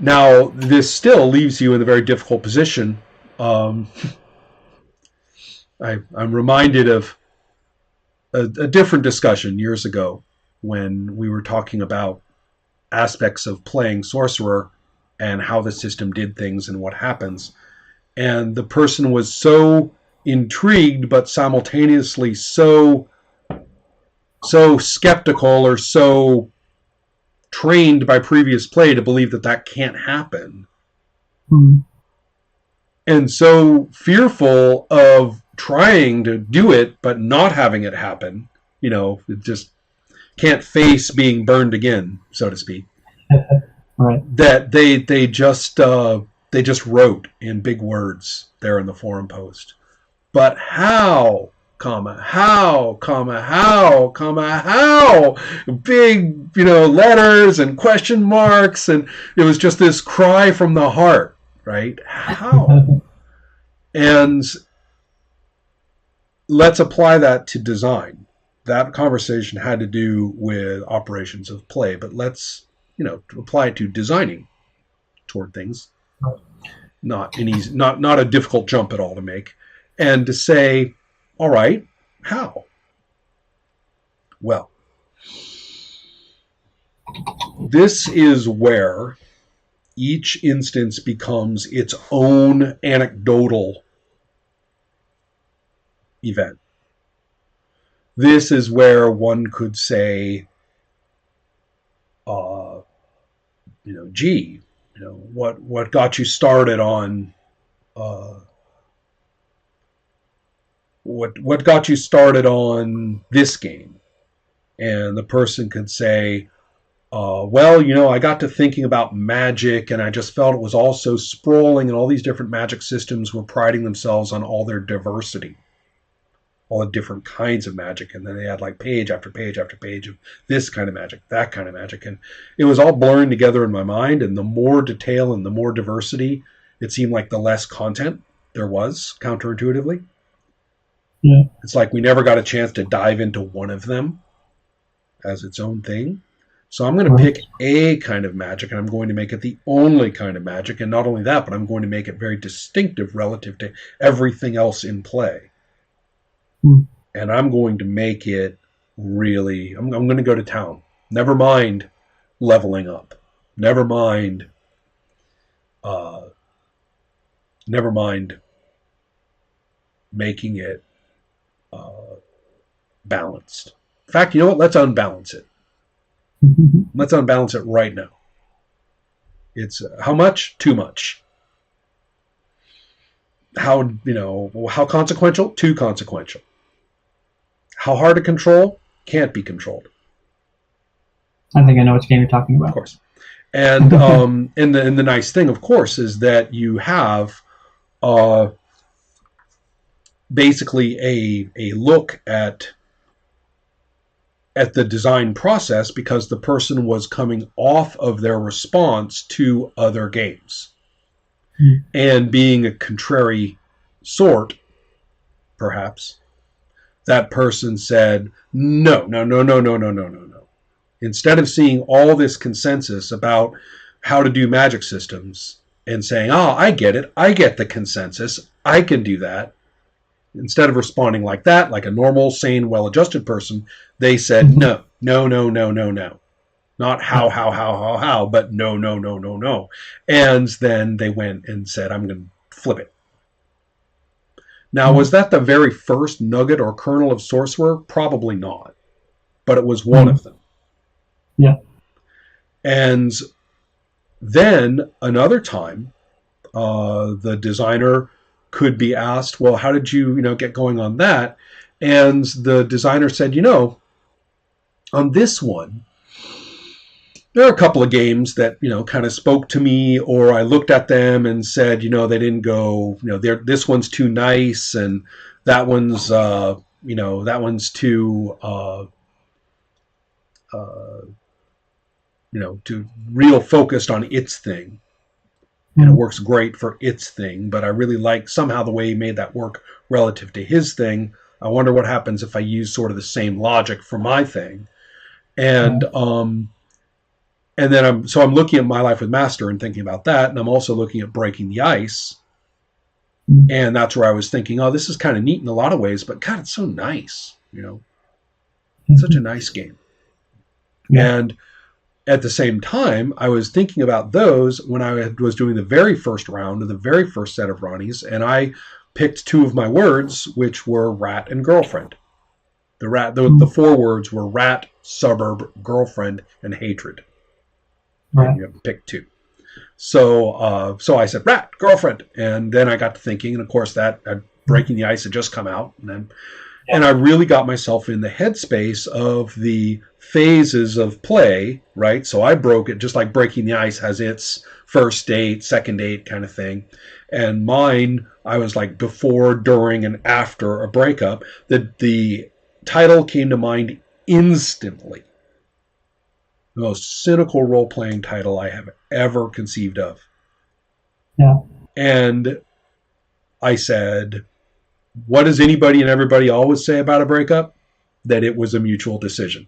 Now, this still leaves you in a very difficult position. Um, I'm reminded of a different discussion years ago when we were talking about aspects of playing Sorcerer and how the system did things and what happens. And the person was so intrigued, but simultaneously so skeptical or so trained by previous play to believe that that can't happen. Mm. And so fearful of trying to do it but not having it happen. It just can't face being burned again, so to speak. Right. That they just wrote in big words there in the forum post. But how, how, big, letters and question marks, and it was just this cry from the heart, right? How? And let's apply that to design. That conversation had to do with operations of play, but let's, apply it to designing toward things. Not a difficult jump at all to make. And to say, all right, how? Well, this is where each instance becomes its own anecdotal event. This is where one could say, gee, what got you started on what got you started on this game? And the person could say, I got to thinking about magic, and I just felt it was all so sprawling, and all these different magic systems were priding themselves on all their diversity, all the different kinds of magic, and then they had like page after page after page of this kind of magic, that kind of magic, and it was all blurring together in my mind, and the more detail and the more diversity, it seemed like the less content there was, counterintuitively. Yeah. It's like we never got a chance to dive into one of them as its own thing. So I'm going to pick a kind of magic, and I'm going to make it the only kind of magic, and not only that, but I'm going to make it very distinctive relative to everything else in play. And I'm going to make it really, I'm going to go to town. Never mind leveling up. Never mind making it balanced. In fact, you know what? Let's unbalance it. Let's unbalance it right now. It's how much? Too much. How consequential? Too consequential. How hard to control? Can't be controlled. I think I know which game you're talking about. Of course. And and the nice thing, of course, is that you have basically a look at the design process, because the person was coming off of their response to other games. And being a contrary sort, perhaps, that person said, no. Instead of seeing all this consensus about how to do magic systems and saying, I get it, I get the consensus, I can do that. Instead of responding like that, like a normal, sane, well-adjusted person, they said, no. Not how, but no. And then they went and said, I'm going to flip it. Now, was that the very first nugget or kernel of Sorcerer? Probably not. But it was one of them. Yeah. And then another time, the designer could be asked, well, how did you, get going on that? And the designer said, on this one, there are a couple of games that, kind of spoke to me, or I looked at them and said, they didn't go, this one's too nice, and that one's, too, too real focused on its thing. And it works great for its thing, but I really like somehow the way he made that work relative to his thing. I wonder what happens if I use sort of the same logic for my thing. And then I'm looking at My Life with Master and thinking about that, and I'm also looking at Breaking the Ice, and that's where I was thinking, oh, this is kind of neat in a lot of ways, but God, it's so nice, such a nice game. Yeah. And at the same time, I was thinking about those when I was doing the very first round of the very first set of Ronnies, and I picked two of my words, which were rat and girlfriend. The four words were rat, suburb, girlfriend, and hatred. Right. And you have to pick two. So I said rat, girlfriend, and then I got to thinking, and of course that Breaking the Ice had just come out, and I really got myself in the headspace of the phases of play, right? So I broke it just like Breaking the Ice has its first date, second date kind of thing. And mine, I was like before, during, and after a breakup. The title came to mind instantly. The most cynical role-playing title I have ever conceived of. Yeah. And I said, what does anybody and everybody always say about a breakup? That it was a mutual decision.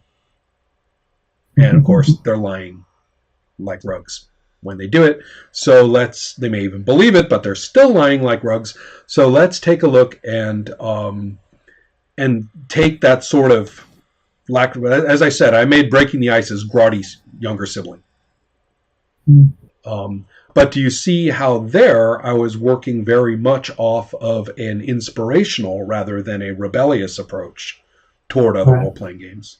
And of course, they're lying like rugs when they do it. So they may even believe it, but they're still lying like rugs. So let's take a look and take that sort of lack. As I said, I made Breaking the Ice as Grotty's younger sibling. But do you see how there I was working very much off of an inspirational rather than a rebellious approach toward other role-playing games?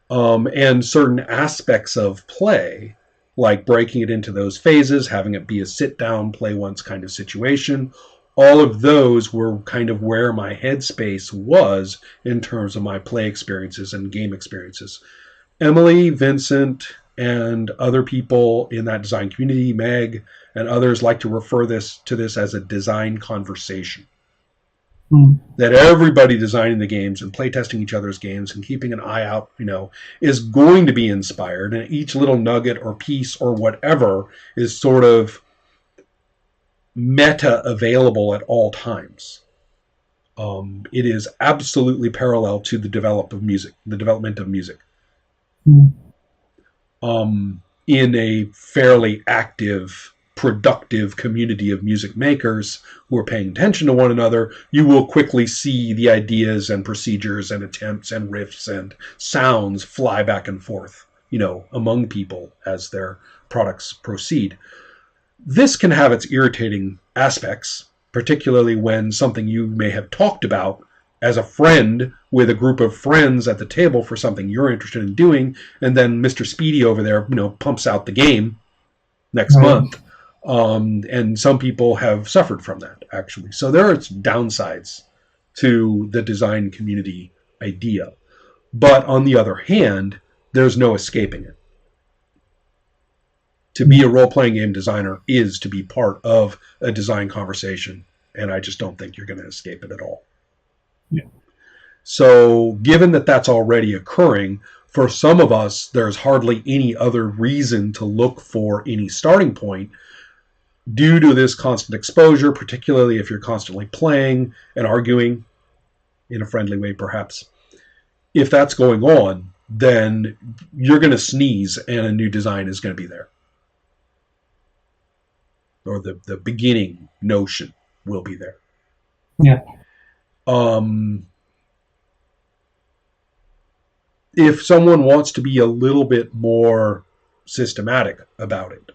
And certain aspects of play, like breaking it into those phases, having it be a sit-down, play once kind of situation, all of those were kind of where my headspace was in terms of my play experiences and game experiences. Emily, Vincent, and other people in that design community, Meg, and others like to refer to this as a design conversation. That everybody designing the games and playtesting each other's games and keeping an eye out, is going to be inspired, and each little nugget or piece or whatever is sort of meta available at all times. It is absolutely parallel to the development of music. In a fairly active, productive community of music makers who are paying attention to one another, you will quickly see the ideas and procedures and attempts and riffs and sounds fly back and forth, among people as their products proceed. This can have its irritating aspects, particularly when something you may have talked about as a friend with a group of friends at the table for something you're interested in doing, and then Mr. Speedy over there, pumps out the game next month. And some people have suffered from that, actually. So there are downsides to the design community idea. But on the other hand, there's no escaping it. To be a role-playing game designer is to be part of a design conversation, and I just don't think you're going to escape it at all. Yeah. So given that that's already occurring, for some of us, there's hardly any other reason to look for any starting point due to this constant exposure, particularly if you're constantly playing and arguing in a friendly way, perhaps. If that's going on, then you're going to sneeze and a new design is going to be there. Or the beginning notion will be there. Yeah. If someone wants to be a little bit more systematic about it,